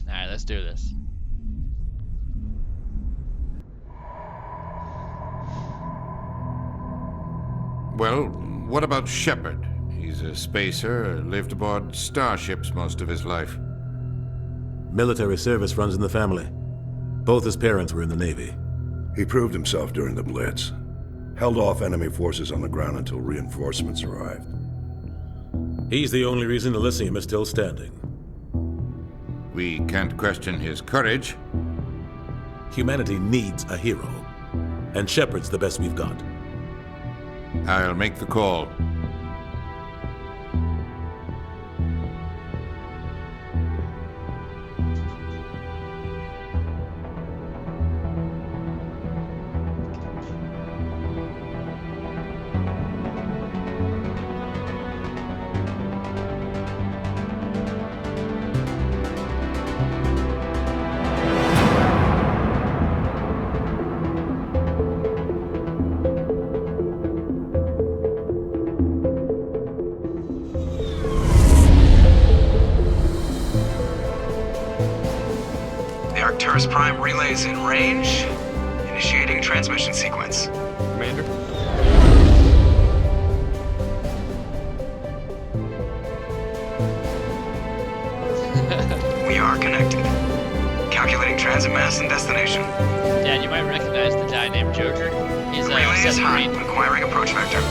Alright, let's do this. Well, what about Shepard? He's a spacer, lived aboard starships most of his life. Military service runs in the family. Both his parents were in the Navy. He proved himself during the Blitz. Held off enemy forces on the ground until reinforcements arrived. He's the only reason Elysium is still standing. We can't question his courage. Humanity needs a hero. And Shepard's the best we've got. I'll make the call. Arcturus Prime relays in range. Initiating transmission sequence. Commander? We are connected. Calculating transit mass and destination. Dad, you might recognize the guy named Joker. He's Relay is Seth hot. Green. Acquiring approach vector.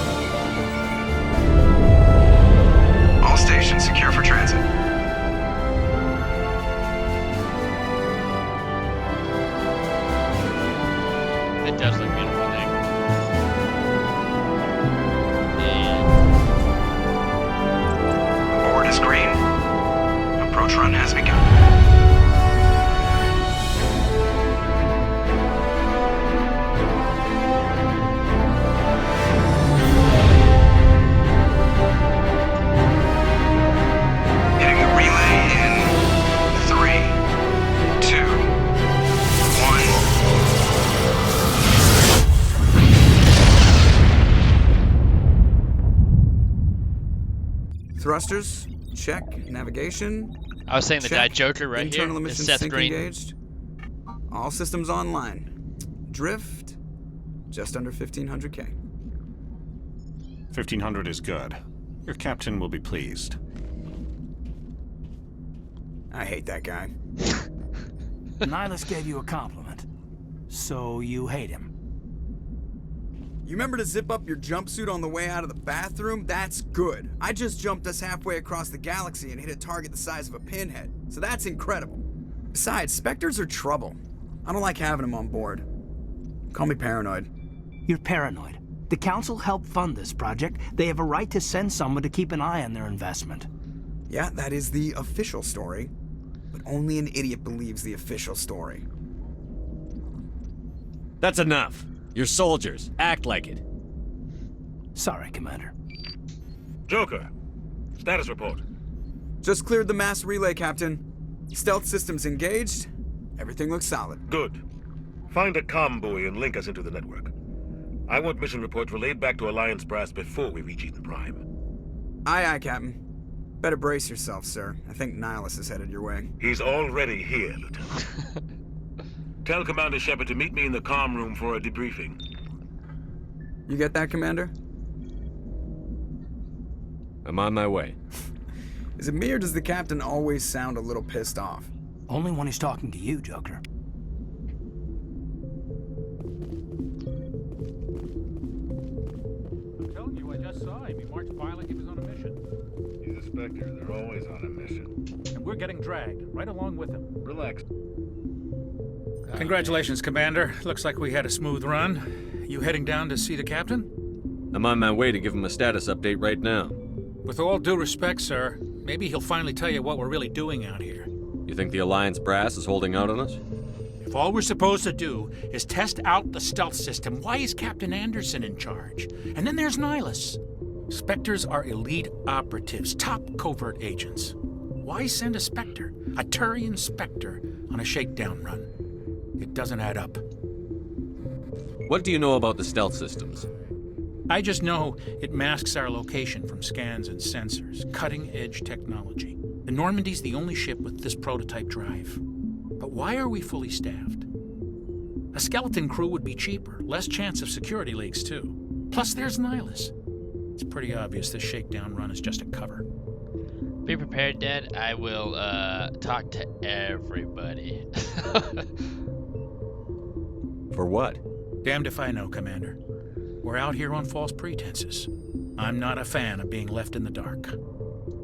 All stations secure for transit. It does look beautiful, Nick. Board is green. Approach run has begun. Hitting the relay in 3, 2, 1. Thrusters, check. Navigation, I was saying the guy check. Joker right Internal here is emission Seth sync Green. engaged. All systems online. Drift, just under 1500K. 1500 is good. Your captain will be pleased. I hate that guy. Nihilus gave you a compliment. So you hate him. You remember to zip up your jumpsuit on the way out of the bathroom? That's good. I just jumped us halfway across the galaxy and hit a target the size of a pinhead. So that's incredible. Besides, Spectres are trouble. I don't like having them on board. Call me paranoid. You're paranoid. The Council helped fund this project. They have a right to send someone to keep an eye on their investment. Yeah, that is the official story. But only an idiot believes the official story. That's enough. You're soldiers. Act like it. Sorry, Commander. Joker, status report. Just cleared the mass relay, Captain. Stealth systems engaged. Everything looks solid. Good. Find a comm buoy and link us into the network. I want mission reports relayed back to Alliance Brass before we reach Eden Prime. Aye, aye, Captain. Better brace yourself, sir. I think Nihilus is headed your way. He's already here, Lieutenant. Tell Commander Shepard to meet me in the comm room for a debriefing. You get that, Commander? I'm on my way. Is it me or does the Captain always sound a little pissed off? Only when he's talking to you, Joker. I'm telling you, I just saw him. He marched by like he was on a mission. He's a Spectre. They're always on a mission. And we're getting dragged, right along with him. Relax. Congratulations, Commander. Looks like we had a smooth run. You heading down to see the captain? I'm on my way to give him a status update right now. With all due respect, sir, maybe he'll finally tell you what we're really doing out here. You think the Alliance brass is holding out on us? If all we're supposed to do is test out the stealth system, why is Captain Anderson in charge? And then there's Nihilus. Spectres are elite operatives, top covert agents. Why send a Spectre, a Turian Spectre, on a shakedown run? It doesn't add up. What do you know about the stealth systems? I just know it masks our location from scans and sensors, cutting-edge technology. The Normandy's the only ship with this prototype drive. But why are we fully staffed? A skeleton crew would be cheaper, less chance of security leaks too. Plus there's Nihilus. It's pretty obvious this shakedown run is just a cover. Be prepared, Dad. I will talk to everybody. For what? Damned if I know, Commander. We're out here on false pretenses. I'm not a fan of being left in the dark.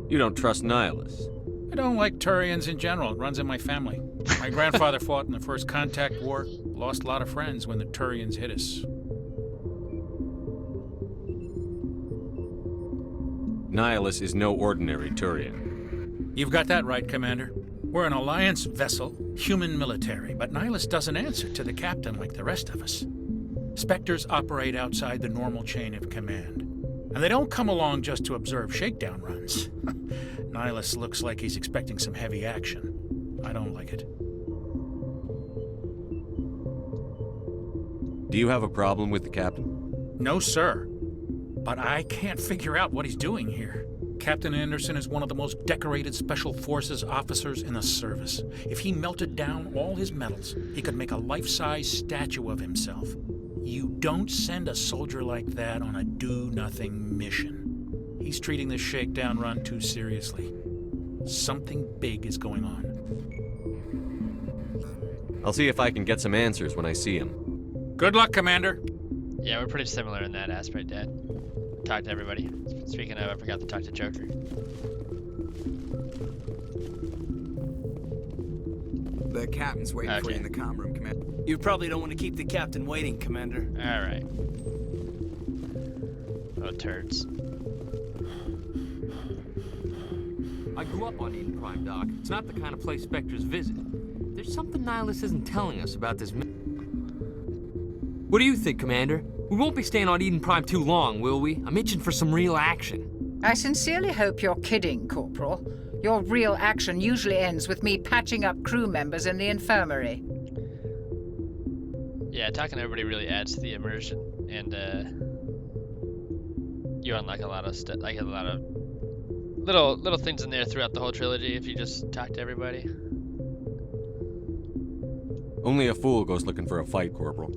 You don't trust Nihilus. I don't like Turians in general. It runs in my family. My grandfather fought in the First Contact War, lost a lot of friends when the Turians hit us. Nihilus is no ordinary Turian. You've got that right, Commander. We're an Alliance vessel, human military, but Nihilus doesn't answer to the captain like the rest of us. Spectres operate outside the normal chain of command. And they don't come along just to observe shakedown runs. Nihilus looks like he's expecting some heavy action. I don't like it. Do you have a problem with the captain? No, sir. But I can't figure out what he's doing here. Captain Anderson is one of the most decorated Special Forces officers in the service. If he melted down all his medals, he could make a life-size statue of himself. You don't send a soldier like that on a do-nothing mission. He's treating this shakedown run too seriously. Something big is going on. I'll see if I can get some answers when I see him. Good luck, Commander. Yeah, we're pretty similar in that aspect, Dad. Talk to everybody. Speaking of, I forgot to talk to Joker. The captain's waiting for you in the comm room, Commander. You probably don't want to keep the captain waiting, Commander. Alright. Oh, turds. I grew up on Eden Prime, Doc. It's not the kind of place Spectres visit. There's something Nihilus isn't telling us about this. What do you think, Commander? We won't be staying on Eden Prime too long, will we? I'm itching for some real action. I sincerely hope you're kidding, Corporal. Your real action usually ends with me patching up crew members in the infirmary. Yeah, talking to everybody really adds to the immersion, and you unlock a lot of stuff, like a lot of little things in there throughout the whole trilogy if you just talk to everybody. Only a fool goes looking for a fight, Corporal.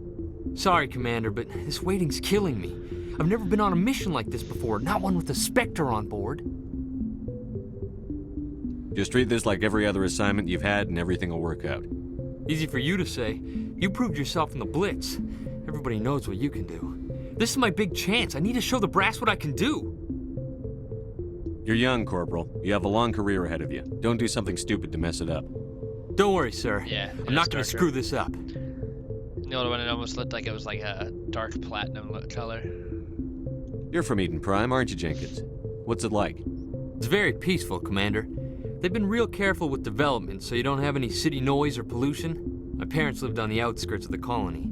Sorry, Commander, but this waiting's killing me. I've never been on a mission like this before, not one with a Spectre on board. Just treat this like every other assignment you've had and everything will work out. Easy for you to say. You proved yourself in the Blitz. Everybody knows what you can do. This is my big chance. I need to show the brass what I can do. You're young, Corporal. You have a long career ahead of you. Don't do something stupid to mess it up. Don't worry, sir. Yeah, I'm not going to screw this up. The old one, it almost looked like it was like a dark platinum color. You're from Eden Prime, aren't you, Jenkins? What's it like? It's very peaceful, Commander. They've been real careful with development, so you don't have any city noise or pollution. My parents lived on the outskirts of the colony.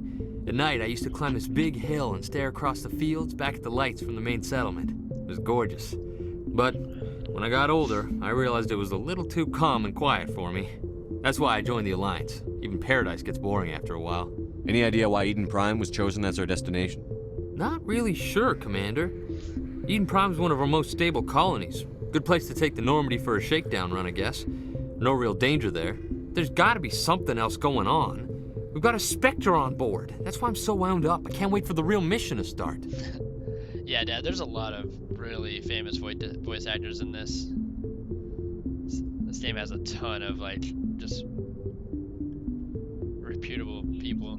At night, I used to climb this big hill and stare across the fields back at the lights from the main settlement. It was gorgeous. But when I got older, I realized it was a little too calm and quiet for me. That's why I joined the Alliance. Even Paradise gets boring after a while. Any idea why Eden Prime was chosen as our destination? Not really sure, Commander. Eden Prime's one of our most stable colonies. Good place to take the Normandy for a shakedown run, I guess. No real danger there. There's gotta be something else going on. We've got a Spectre on board. That's why I'm so wound up. I can't wait for the real mission to start. Yeah, Dad, there's a lot of really famous voice actors in this. This game has a ton of, like, just reputable people.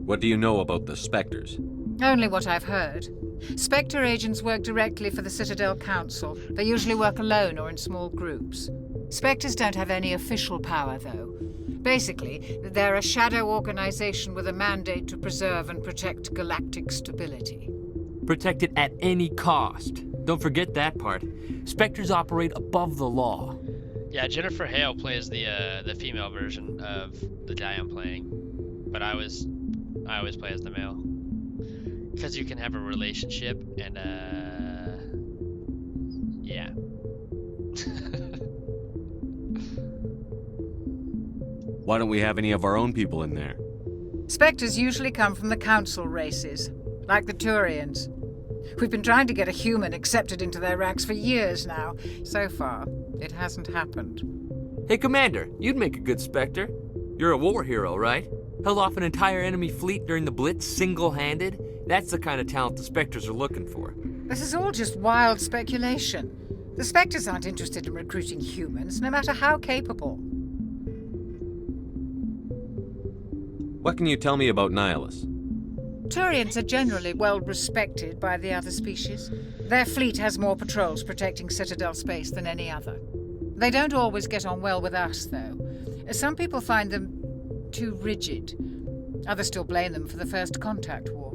What do you know about the Spectres? Only what I've heard. Spectre agents work directly for the Citadel Council. They usually work alone or in small groups. Spectres don't have any official power, though. Basically, they're a shadow organization with a mandate to preserve and protect galactic stability. Protect it at any cost. Don't forget that part. Spectres operate above the law. Yeah, Jennifer Hale plays the female version of the guy I'm playing, but I always play as the male. Because you can have a relationship and yeah. Why don't we have any of our own people in there? Spectres usually come from the Council races, like the Turians. We've been trying to get a human accepted into their ranks for years now. So far, it hasn't happened. Hey, Commander, you'd make a good Spectre. You're a war hero, right? Held off an entire enemy fleet during the Blitz single-handed? That's the kind of talent the Spectres are looking for. This is all just wild speculation. The Spectres aren't interested in recruiting humans, no matter how capable. What can you tell me about Nihilus? Turians are generally well respected by the other species. Their fleet has more patrols protecting Citadel space than any other. They don't always get on well with us, though. Some people find them too rigid. Others still blame them for the First Contact War.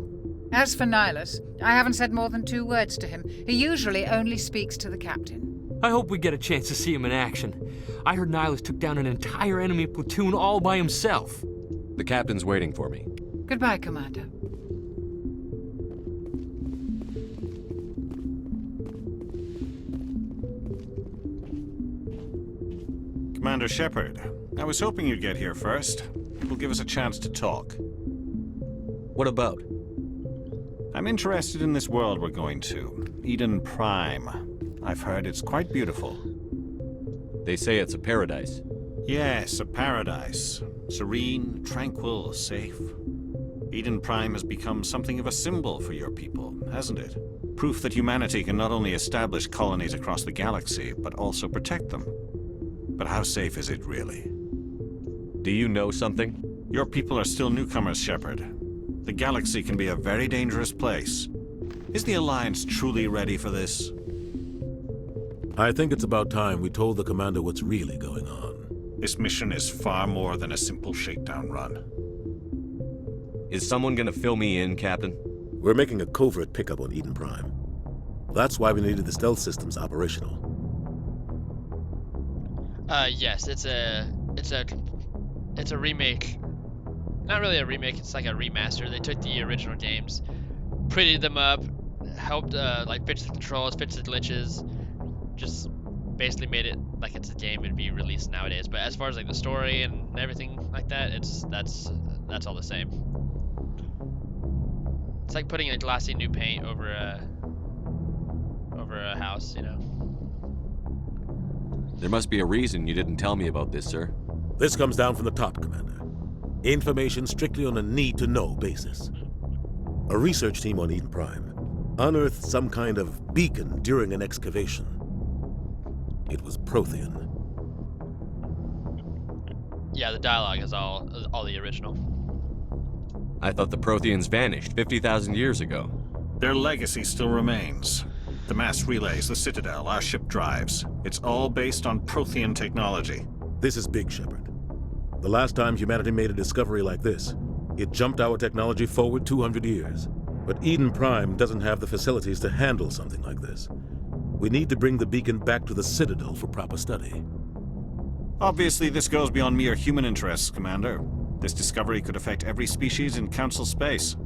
As for Nihilus, I haven't said more than 2 words to him. He usually only speaks to the captain. I hope we get a chance to see him in action. I heard Nihilus took down an entire enemy platoon all by himself. The captain's waiting for me. Goodbye, Commander. Commander Shepard, I was hoping you'd get here first. It will give us a chance to talk. What about? I'm interested in this world we're going to, Eden Prime. I've heard it's quite beautiful. They say it's a paradise. Yes, a paradise. Serene, tranquil, safe. Eden Prime has become something of a symbol for your people, hasn't it? Proof that humanity can not only establish colonies across the galaxy, but also protect them. But how safe is it, really? Do you know something? Your people are still newcomers, Shepard. The galaxy can be a very dangerous place. Is the Alliance truly ready for this? I think it's about time we told the Commander what's really going on. This mission is far more than a simple shakedown run. Is someone gonna fill me in, Captain? We're making a covert pickup on Eden Prime. That's why we needed the stealth systems operational. Yes, it's a remake. Not really a remake, it's like a remaster. They took the original games, prettied them up, helped like fix the controls, fix the glitches, just basically made it like it's a game it'd be released nowadays. But as far as like the story and everything like that, that's all the same. It's like putting a glossy new paint over a house, you know. There must be a reason you didn't tell me about this, sir. This comes down from the top, Commander. Information strictly on a need-to-know basis. A research team on Eden Prime unearthed some kind of beacon during an excavation. It was Prothean. Yeah, the dialogue is all the original. I thought the Protheans vanished 50,000 years ago. Their legacy still remains. The mass relays, the Citadel, our ship drives. It's all based on Prothean technology. This is big, Shepard. The last time humanity made a discovery like this, it jumped our technology forward 200 years. But Eden Prime doesn't have the facilities to handle something like this. We need to bring the beacon back to the Citadel for proper study. Obviously, this goes beyond mere human interests, Commander. This discovery could affect every species in Council space.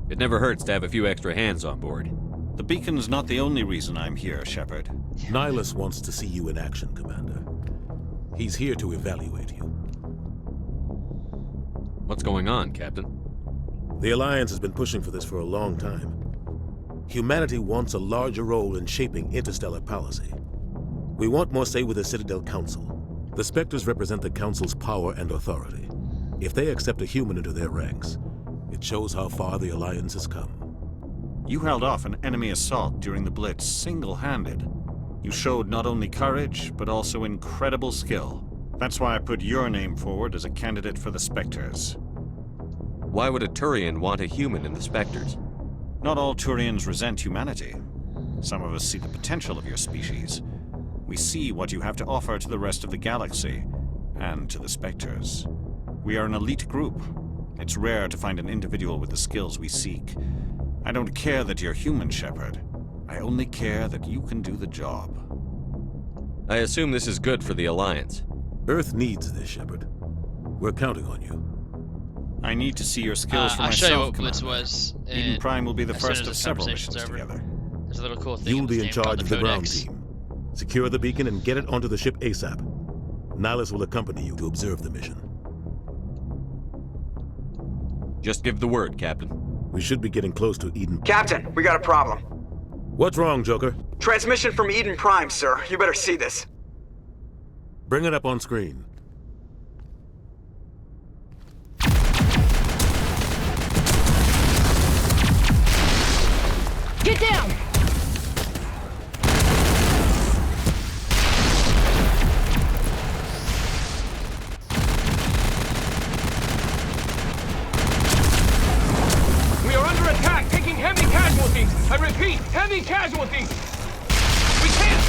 It never hurts to have a few extra hands on board. The beacon's not the only reason I'm here, Shepard. Nihilus wants to see you in action, Commander. He's here to evaluate you. What's going on, Captain? The Alliance has been pushing for this for a long time. Humanity wants a larger role in shaping interstellar policy. We want more say with the Citadel Council. The Spectres represent the Council's power and authority. If they accept a human into their ranks, it shows how far the Alliance has come. You held off an enemy assault during the Blitz single-handed. You showed not only courage, but also incredible skill. That's why I put your name forward as a candidate for the Spectres. Why would a Turian want a human in the Spectres? Not all Turians resent humanity. Some of us see the potential of your species. We see what you have to offer to the rest of the galaxy, and to the Spectres. We are an elite group. It's rare to find an individual with the skills we seek. I don't care that you're human, Shepard. I only care that you can do the job. I assume this is good for the Alliance. Earth needs this, Shepard. We're counting on you. I need to see your skills for I'll myself, show you what Commander. Blitz was. Eden Prime will be the as soon first as of this several conversation's missions over. together. There's a little cool thing. You'll in be this in game called charge of the ground Codex. team. Secure the beacon and get it onto the ship ASAP. Nihilus will accompany you to observe the mission. Just give the word, Captain. We should be getting close to Eden. Captain, we got a problem. What's wrong, Joker? Transmission from Eden Prime, sir. You better see this. Bring it up on screen. Get down! We are under attack, taking heavy casualties. I repeat, heavy casualties. We can't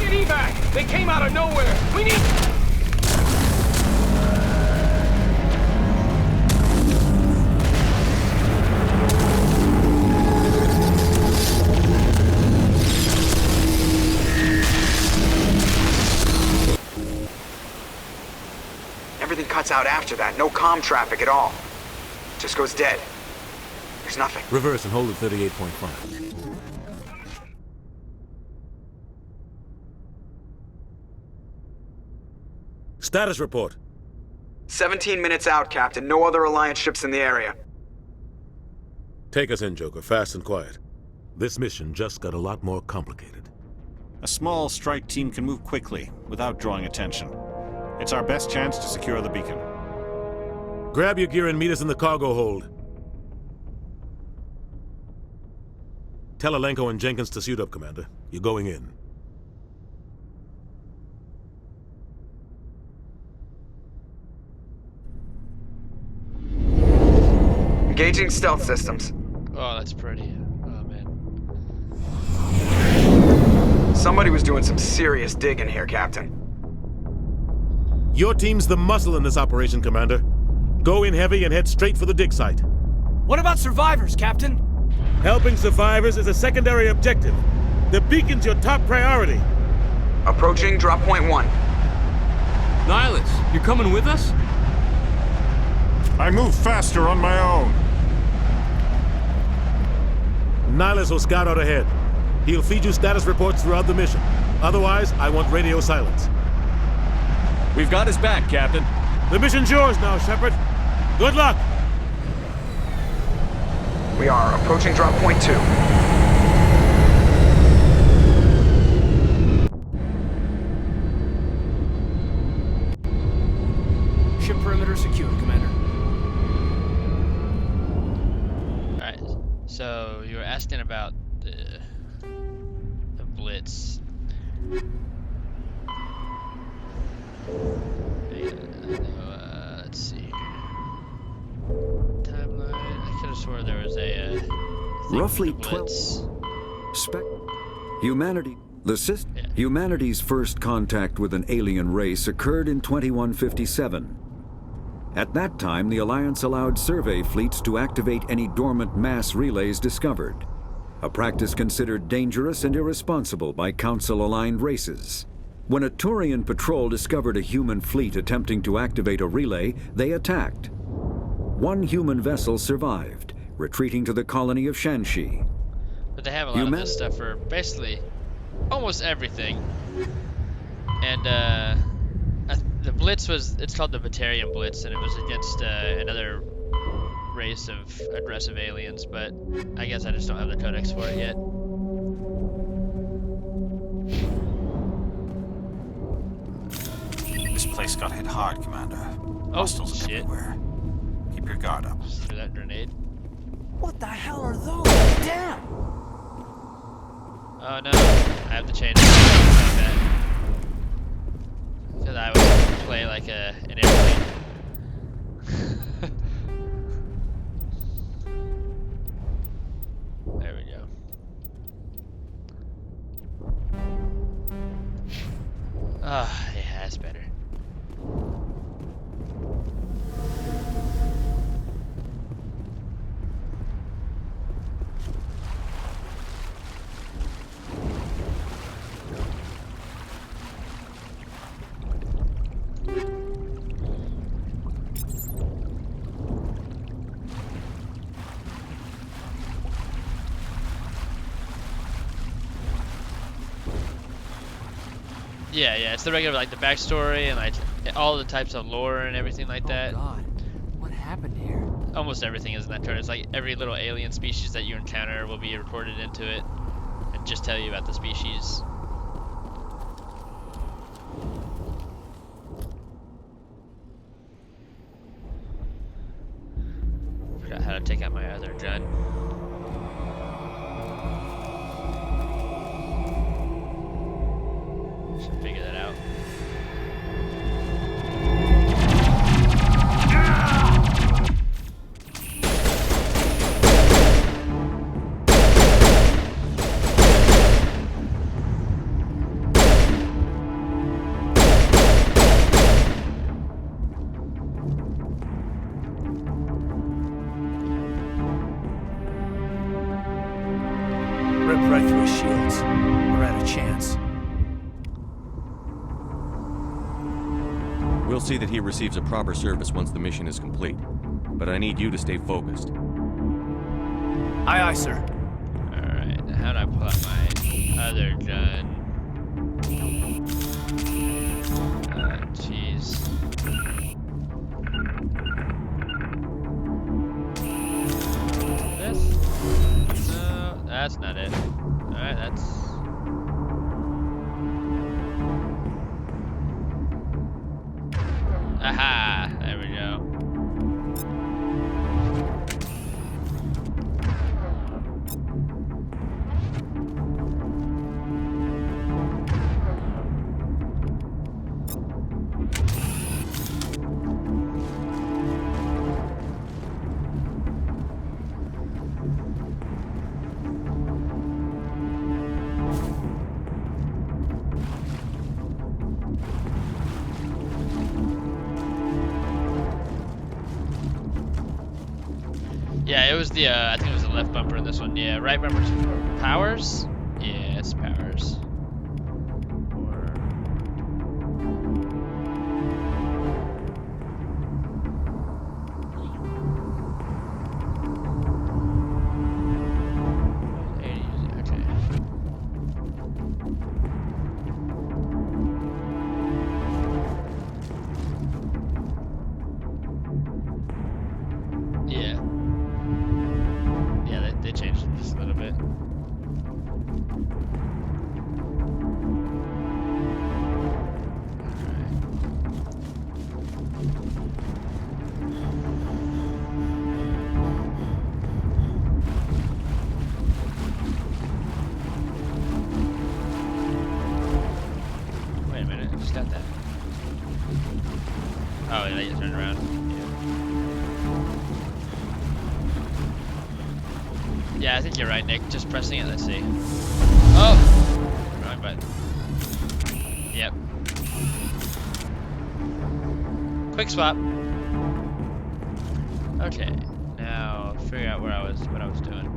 get evac. They came out of nowhere. We need... Everything cuts out after that. No comm traffic at all. Just goes dead. There's nothing. Reverse and hold at 38.5. Status report. 17 minutes out, Captain. No other Alliance ships in the area. Take us in, Joker, fast and quiet. This mission just got a lot more complicated. A small strike team can move quickly, without drawing attention. It's our best chance to secure the beacon. Grab your gear and meet us in the cargo hold. Tell Alenko and Jenkins to suit up, Commander. You're going in. Engaging stealth systems. Oh, that's pretty. Oh, man. Somebody was doing some serious digging here, Captain. Your team's the muscle in this operation, Commander. Go in heavy and head straight for the dig site. What about survivors, Captain? Helping survivors is a secondary objective. The beacon's your top priority. Approaching drop point 1. Nihilus, you're coming with us? I move faster on my own. Nihilus will scout out ahead. He'll feed you status reports throughout the mission. Otherwise, I want radio silence. We've got his back, Captain. The mission's yours now, Shepard. Good luck! We are approaching drop point 2. Ship perimeter secured, Commander. Alright, so you were asking about the Blitz. Let's see. Timeline. I could have swore there was a roughly 12. Humanity's first contact with an alien race occurred in 2157. At that time, the Alliance allowed survey fleets to activate any dormant mass relays discovered, a practice considered dangerous and irresponsible by Council-aligned races. When a Turian patrol discovered a human fleet attempting to activate a relay, they attacked. One human vessel survived, retreating to the colony of Shanxi. But they have a lot of this stuff for basically almost everything. And the Blitz it's called the Batarian Blitz, and it was against another race of aggressive aliens, but I guess I just don't have the codex for it yet. This place got hit hard, Commander. Hostiles everywhere. Keep your guard up. Just threw that grenade. What the hell are those? Damn! Oh no, I have to change it. Because I would play like an airplane. There we go. Ah, yeah, that's better. Yeah, it's the regular, like, the backstory and, like, all the types of lore and everything like that. Oh, God. What happened here? almost everything is in that chart. It's like every little alien species that you encounter will be recorded into it and just tell you about the species. Forgot how to take out my other gun. Should figure that out. Rip right through his shields. We're out of chance. We'll see that he receives a proper service once the mission is complete. But I need you to stay focused. Aye, aye, sir. Alright, now how do I pull out my other gun? Jeez. This? No, that's not it. Alright, that's... Aha! There we go. Yeah, it was the, I think it was the left bumper in this one. Yeah, right bumper's powers? Yeah, it's powers. They changed it just a little bit. Wait a minute, I just got that. Oh, yeah, you turned around. Yeah, I think you're right, Nick. Just pressing it, let's see. Oh! Wrong button. Yep. Quick swap. Okay, now figure out what I was doing.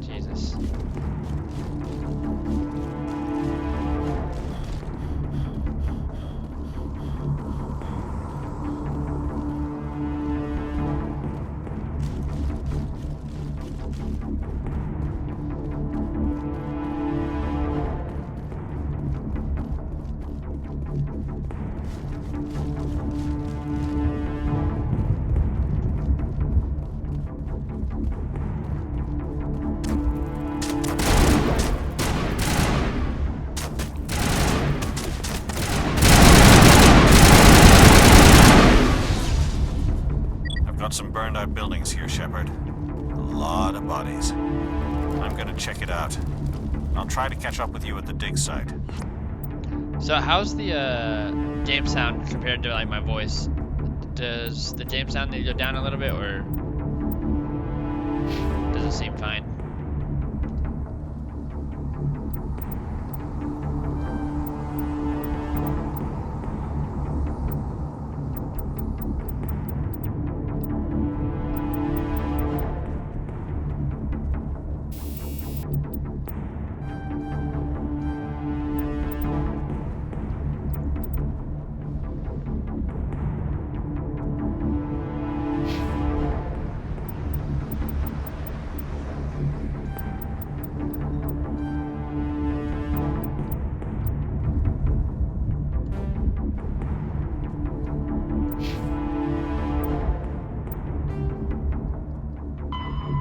Jesus. Some burned out buildings here, Shepard. A lot of bodies. I'm gonna check it out. I'll try to catch up with you at the dig site. So how's the game sound compared to like my voice? Does the game sound need to go down a little bit, or does it seem fine?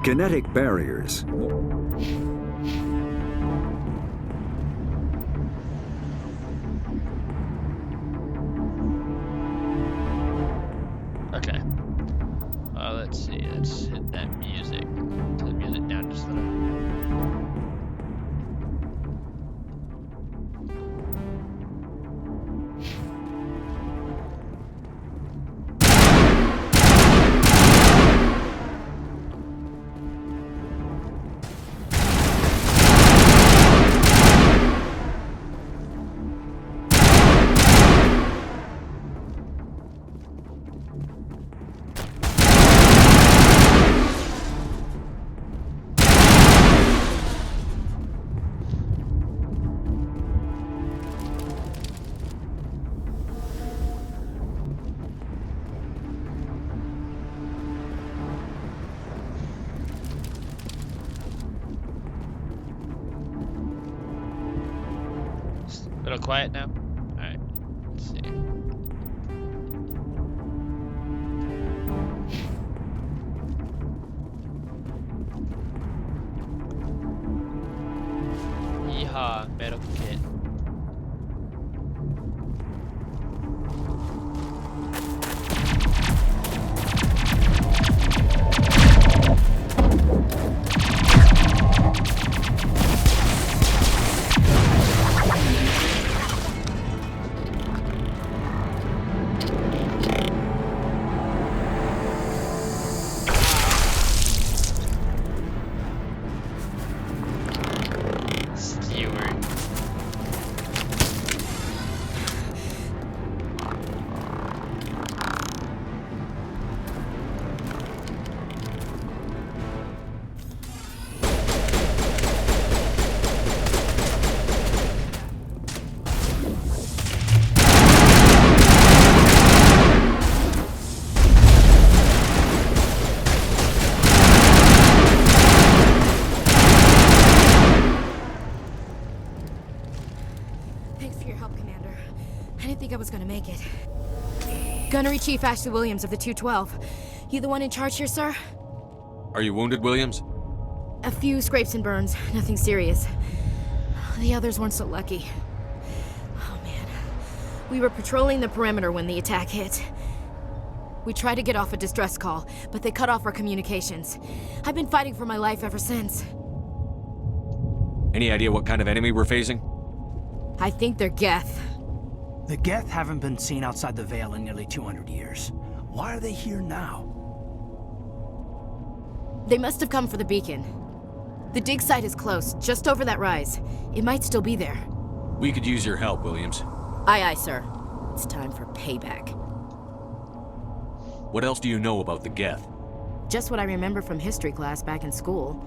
Kinetic barriers. Okay. Let's see. Let's hit that music. Turn the music down just a little. A little quiet now? Alright, let's see. Yeehaw, medical kit. I was gonna make it. Gunnery Chief Ashley Williams of the 212. You the one in charge here, sir? Are you wounded, Williams? A few scrapes and burns, nothing serious. The others weren't so lucky. Oh man. We were patrolling the perimeter when the attack hit. We tried to get off a distress call, but they cut off our communications. I've been fighting for my life ever since. Any idea what kind of enemy we're facing? I think they're Geth. The Geth haven't been seen outside the Veil in nearly 200 years. Why are they here now? They must have come for the beacon. The dig site is close, just over that rise. It might still be there. We could use your help, Williams. Aye, aye, sir. It's time for payback. What else do you know about the Geth? Just what I remember from history class back in school.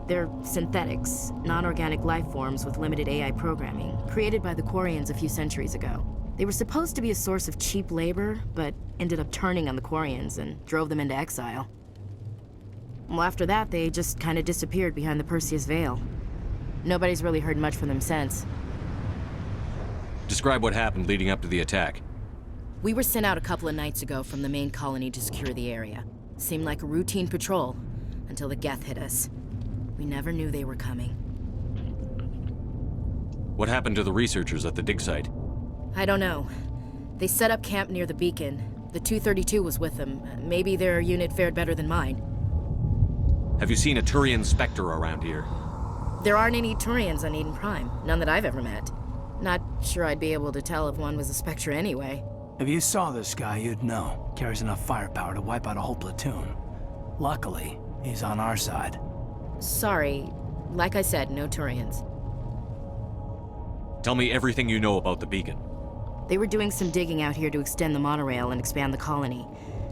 They're synthetics, non-organic life forms with limited AI programming, created by the Quarians a few centuries ago. They were supposed to be a source of cheap labor, but ended up turning on the Quarians and drove them into exile. Well, after that, they just kind of disappeared behind the Perseus Veil. Nobody's really heard much from them since. Describe what happened leading up to the attack. We were sent out a couple of nights ago from the main colony to secure the area. Seemed like a routine patrol, until the Geth hit us. We never knew they were coming. What happened to the researchers at the dig site? I don't know. They set up camp near the beacon. The 232 was with them. Maybe their unit fared better than mine. Have you seen a Turian Spectre around here? There aren't any Turians on Eden Prime. None that I've ever met. Not sure I'd be able to tell if one was a Spectre anyway. If you saw this guy, you'd know. Carries enough firepower to wipe out a whole platoon. Luckily, he's on our side. Sorry. Like I said, no Turians. Tell me everything you know about the beacon. They were doing some digging out here to extend the monorail and expand the colony.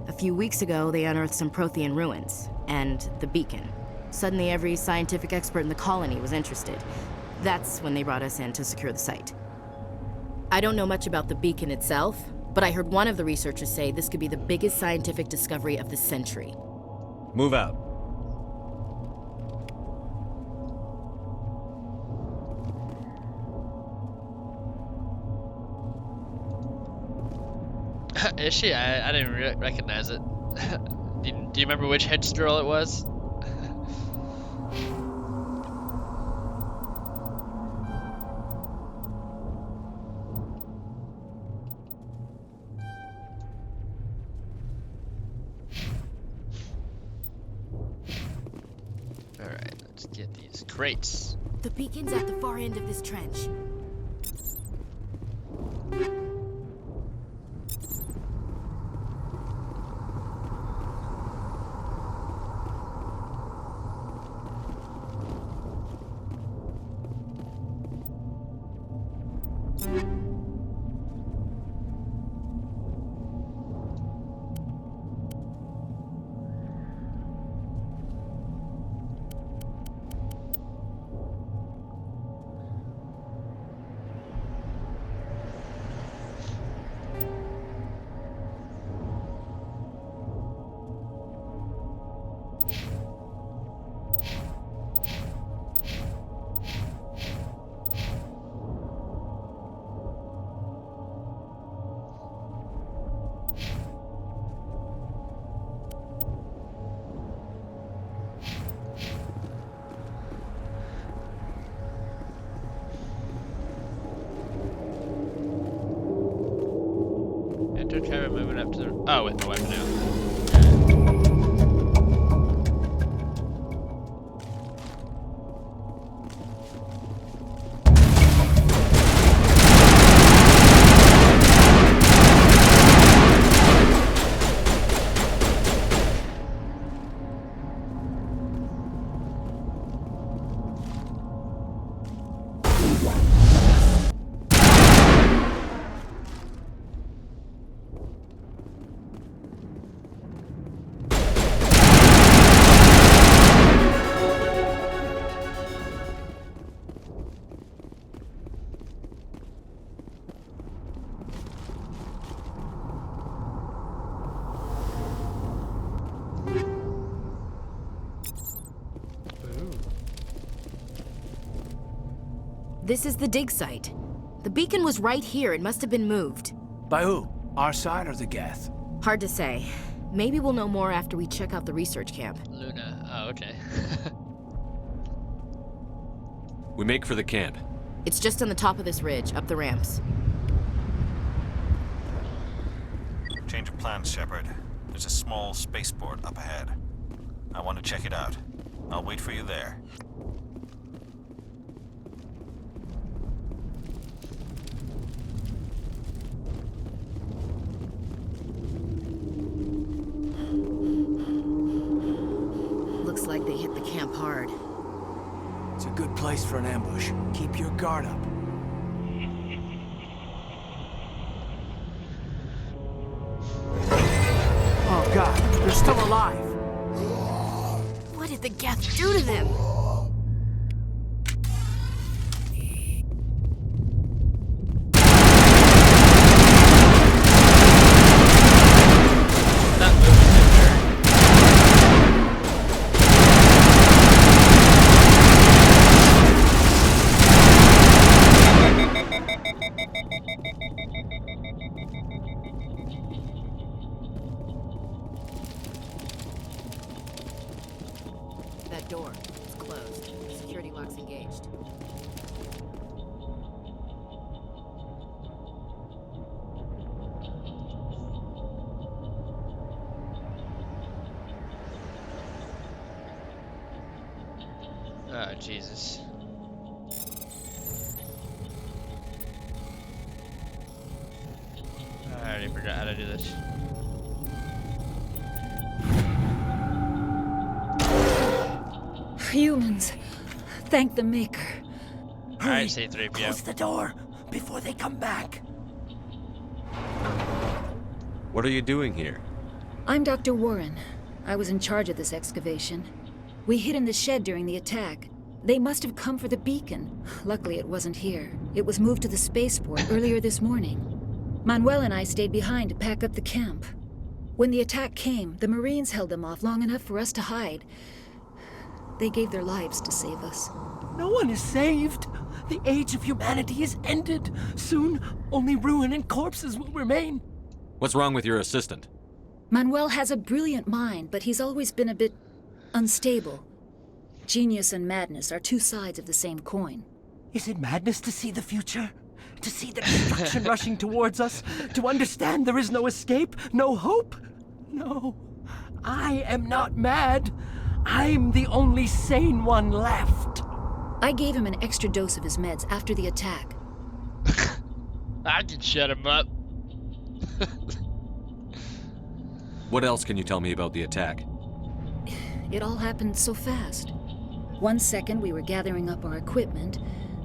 A few weeks ago, they unearthed some Prothean ruins, and the beacon. Suddenly, every scientific expert in the colony was interested. That's when they brought us in to secure the site. I don't know much about the beacon itself, but I heard one of the researchers say this could be the biggest scientific discovery of the century. Move out. Is she? I didn't recognize it. Do you remember which headstrol it was? Let's get these crates. The beacon's at the far end of this trench. Trevor moving up to the. Oh, with my weapon out. This is the dig site. The beacon was right here. It must have been moved. By who? Our side or the Geth? Hard to say. Maybe we'll know more after we check out the research camp. Luna. Oh, okay. We make for the camp. It's just on the top of this ridge, up the ramps. Change of plans, Shepard. There's a small spaceport up ahead. I want to check it out. I'll wait for you there. Looks like they hit the camp hard. It's a good place for an ambush. Keep your guard up. Oh God, they're still alive. What did the Geth do to them? That door, it's closed. Security lock's engaged. Oh, Jesus. I already forgot how to do this. Humans. Thank the Maker. Alright, C-3PO. Close the door before they come back. What are you doing here? I'm Dr. Warren. I was in charge of this excavation. We hid in the shed during the attack. They must have come for the beacon. Luckily, it wasn't here. It was moved to the spaceport earlier this morning. Manuel and I stayed behind to pack up the camp. When the attack came, the Marines held them off long enough for us to hide. They gave their lives to save us. No one is saved. The age of humanity is ended. Soon, only ruin and corpses will remain. What's wrong with your assistant? Manuel has a brilliant mind, but he's always been a bit unstable. Genius and madness are two sides of the same coin. Is it madness to see the future? To see the destruction rushing towards us? To understand there is no escape? No hope? No. I am not mad. I'm the only sane one left. I gave him an extra dose of his meds after the attack. I can shut him up. What else can you tell me about the attack? It all happened so fast. 1 second we were gathering up our equipment.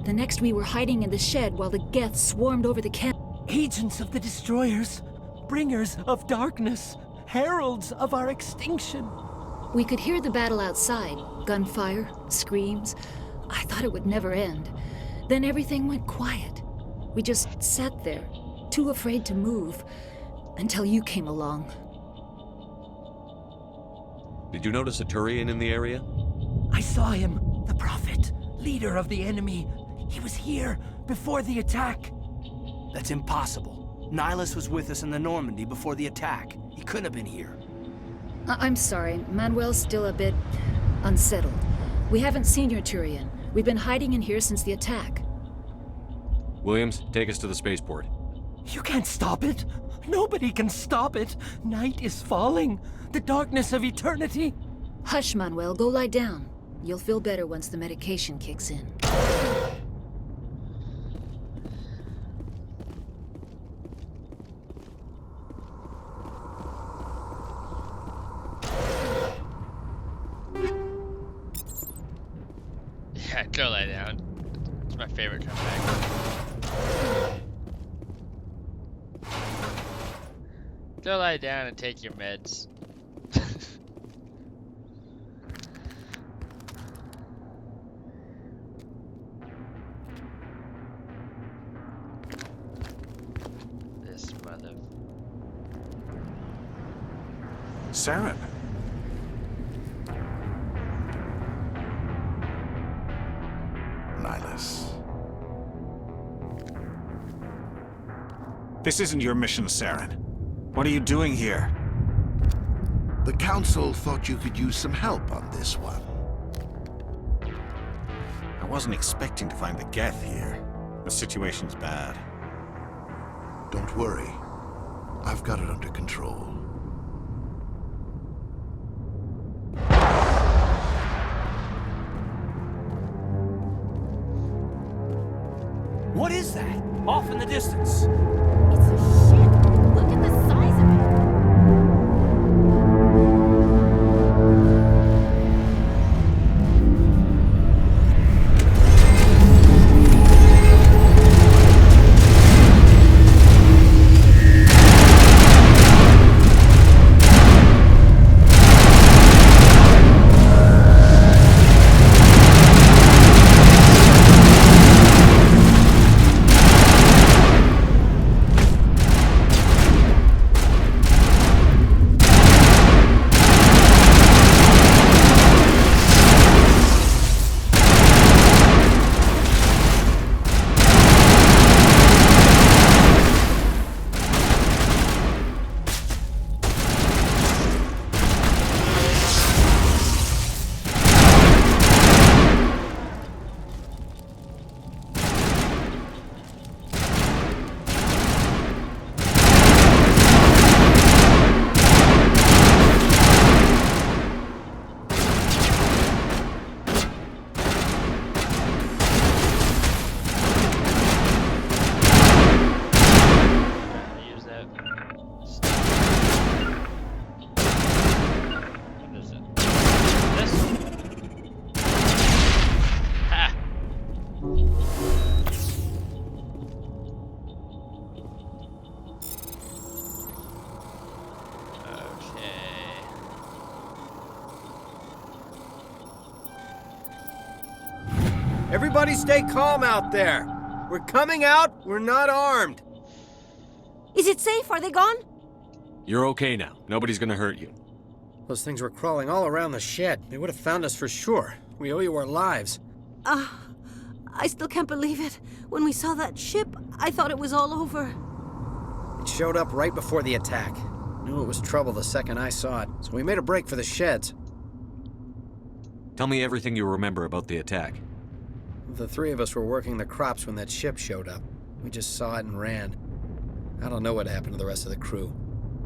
The next we were hiding in the shed while the Geth swarmed over the camp. Agents of the Destroyers, bringers of darkness, heralds of our extinction. We could hear the battle outside. Gunfire, screams. I thought it would never end. Then everything went quiet. We just sat there, too afraid to move, until you came along. Did you notice a Turian in the area? I saw him, the Prophet, leader of the enemy. He was here before the attack. That's impossible. Nihilus was with us in the Normandy before the attack. He couldn't have been here. I'm sorry, Manuel's still a bit unsettled. We haven't seen your Turian. We've been hiding in here since the attack. Williams, take us to the spaceport. You can't stop it. Nobody can stop it. Night is falling. The darkness of eternity. Hush, Manuel. Go lie down. You'll feel better once the medication kicks in. Yeah, go lie down. It's my favorite comeback. Go lie down and take your meds. This mother... Saren. Nihilus. This isn't your mission, Saren. What are you doing here? The Council thought you could use some help on this one. I wasn't expecting to find the Geth here. The situation's bad. Don't worry. I've got it under control. What is that? Off in the distance. It's a ship. Look at the size of it. Everybody stay calm out there. We're coming out. We're not armed. Is it safe? Are they gone? You're okay now. Nobody's gonna hurt you. Those things were crawling all around the shed. They would have found us for sure. We owe you our lives. I still can't believe it. When we saw that ship, I thought it was all over. It showed up right before the attack. Knew it was trouble the second I saw it, so we made a break for the sheds. Tell me everything you remember about the attack. The three of us were working the crops when that ship showed up. We just saw it and ran. I don't know what happened to the rest of the crew.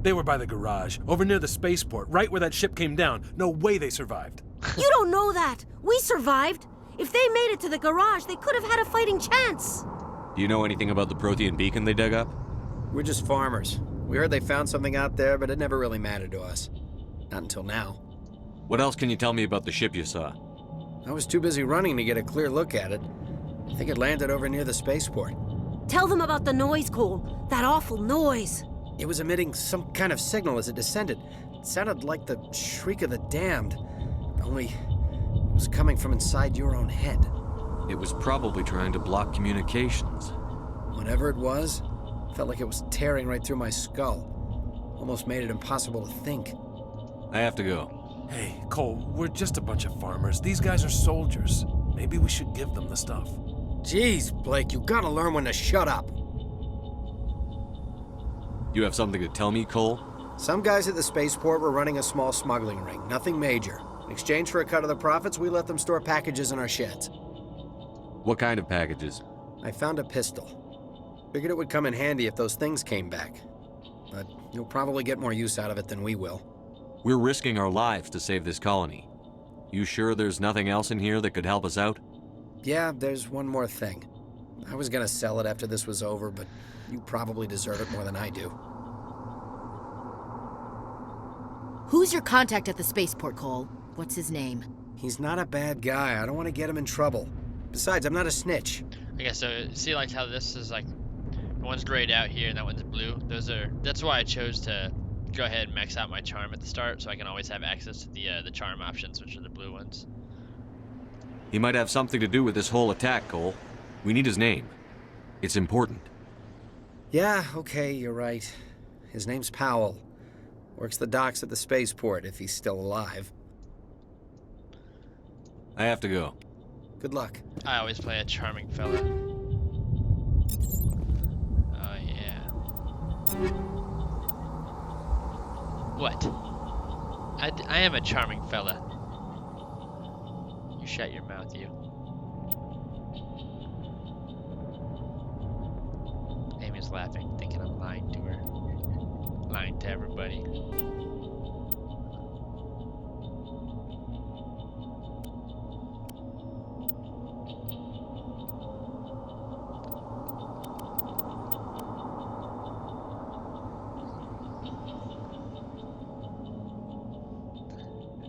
They were by the garage, over near the spaceport, right where that ship came down. No way they survived. You don't know that. We survived. If they made it to the garage, they could have had a fighting chance. Do you know anything about the Prothean beacon they dug up? We're just farmers. We heard they found something out there, but it never really mattered to us. Not until now. What else can you tell me about the ship you saw? I was too busy running to get a clear look at it. I think it landed over near the spaceport. Tell them about the noise, Cole. That awful noise. It was emitting some kind of signal as it descended. It sounded like the shriek of the damned. Only it was coming from inside your own head. It was probably trying to block communications. Whatever it was, felt like it was tearing right through my skull. Almost made it impossible to think. I have to go. Hey, Cole, we're just a bunch of farmers. These guys are soldiers. Maybe we should give them the stuff. Jeez, Blake, you gotta learn when to shut up. You have something to tell me, Cole? Some guys at the spaceport were running a small smuggling ring, nothing major. In exchange for a cut of the profits, we let them store packages in our sheds. What kind of packages? I found a pistol. Figured it would come in handy if those things came back. But you'll probably get more use out of it than we will. We're risking our lives to save this colony. You sure there's nothing else in here that could help us out? Yeah, there's one more thing. I was gonna sell it after this was over, but you probably deserve it more than I do. Who's your contact at the spaceport, Cole? What's his name? He's not a bad guy. I don't want to get him in trouble. Besides, I'm not a snitch. Okay, so see like how this is like, one's grayed out here and that one's blue. That's why I chose to go ahead and max out my charm at the start, so I can always have access to the charm options, which are the blue ones. He might have something to do with this whole attack, Cole. We need his name. It's important. Yeah, okay, you're right. His name's Powell. Works the docks at the spaceport, if he's still alive. I have to go. Good luck. I always play a charming fella. Oh yeah. What? I am a charming fella. You shut your mouth, you. Amy's laughing, thinking I'm lying to her. Lying to everybody.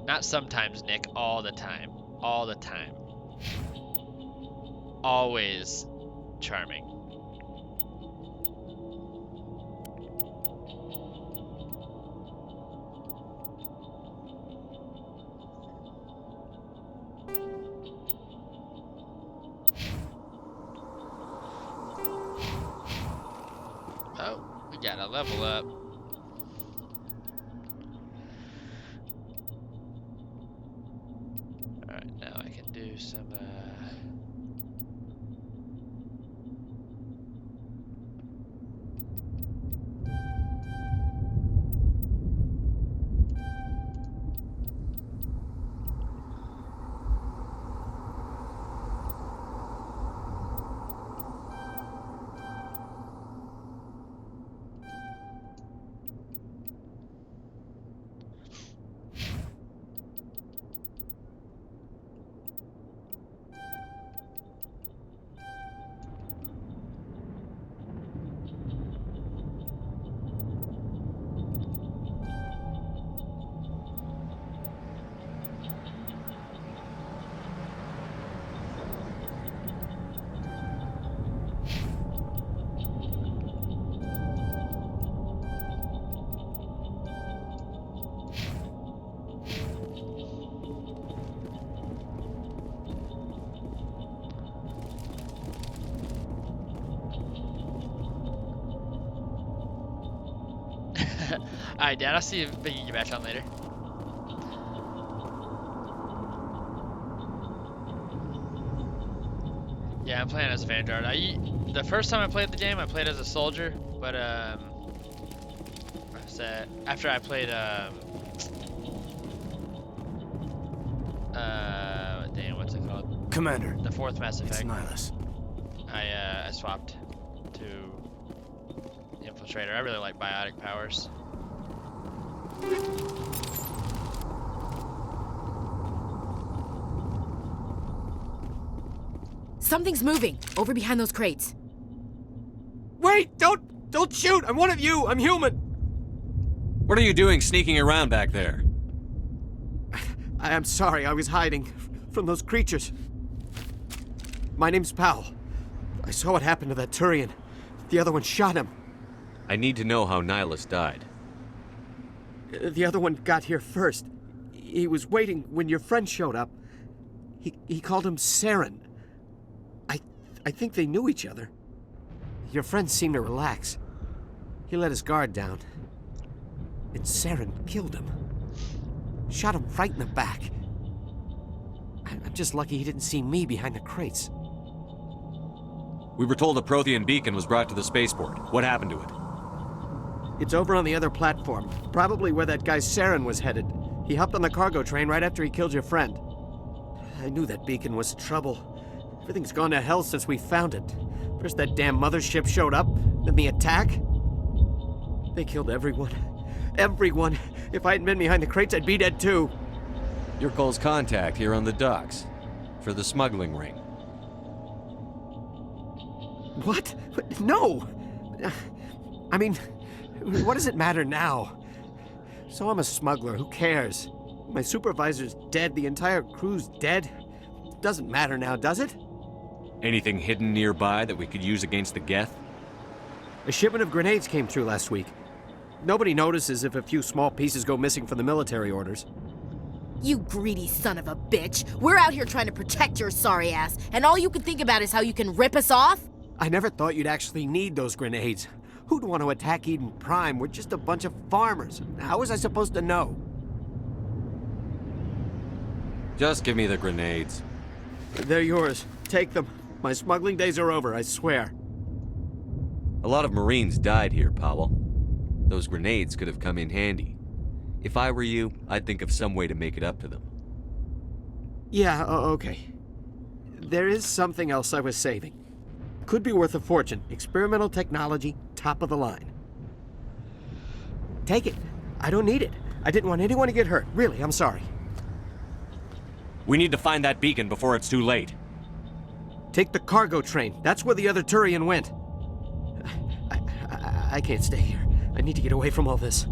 Not sometimes, Nick. All the time. All the time. Always charming. Oh, we got a level up. Alright, now I can do some Alright, Dad, I'll see if we can get back on later. Yeah, I'm playing as a Vanguard. The first time I played the game, I played as a soldier, but after I played damn, what's it called? Commander. The fourth Mass Effect. It's Nihilus. I swapped to Infiltrator. I really like biotic powers. Something's moving, over behind those crates. Wait! Don't shoot! I'm one of you! I'm human! What are you doing sneaking around back there? I'm sorry, I was hiding from those creatures. My name's Powell. I saw what happened to that Turian. The other one shot him. I need to know how Nihilus died. The other one got here first. He was waiting when your friend showed up. He called him Saren. I think they knew each other. Your friend seemed to relax. He let his guard down. And Saren killed him. Shot him right in the back. I'm just lucky he didn't see me behind the crates. We were told a Prothean beacon was brought to the spaceport. What happened to it? It's over on the other platform. Probably where that guy Saren was headed. He hopped on the cargo train right after he killed your friend. I knew that beacon was trouble. Everything's gone to hell since we found it. First that damn mothership showed up, then the attack. They killed everyone. Everyone. If I hadn't been behind the crates, I'd be dead too. Your Cole's contact here on the docks. For the smuggling ring. What? No! I mean, what does it matter now? So I'm a smuggler, who cares? My supervisor's dead, the entire crew's dead. Doesn't matter now, does it? Anything hidden nearby that we could use against the Geth? A shipment of grenades came through last week. Nobody notices if a few small pieces go missing from the military orders. You greedy son of a bitch! We're out here trying to protect your sorry ass, and all you can think about is how you can rip us off? I never thought you'd actually need those grenades. Who'd want to attack Eden Prime? We're just a bunch of farmers. How was I supposed to know? Just give me the grenades. They're yours. Take them. My smuggling days are over, I swear. A lot of Marines died here, Powell. Those grenades could have come in handy. If I were you, I'd think of some way to make it up to them. Yeah, okay. There is something else I was saving. Could be worth a fortune. Experimental technology, top of the line. Take it. I don't need it. I didn't want anyone to get hurt. Really, I'm sorry. We need to find that beacon before it's too late. Take the cargo train. That's where the other Turian went. I can't stay here. I need to get away from all this.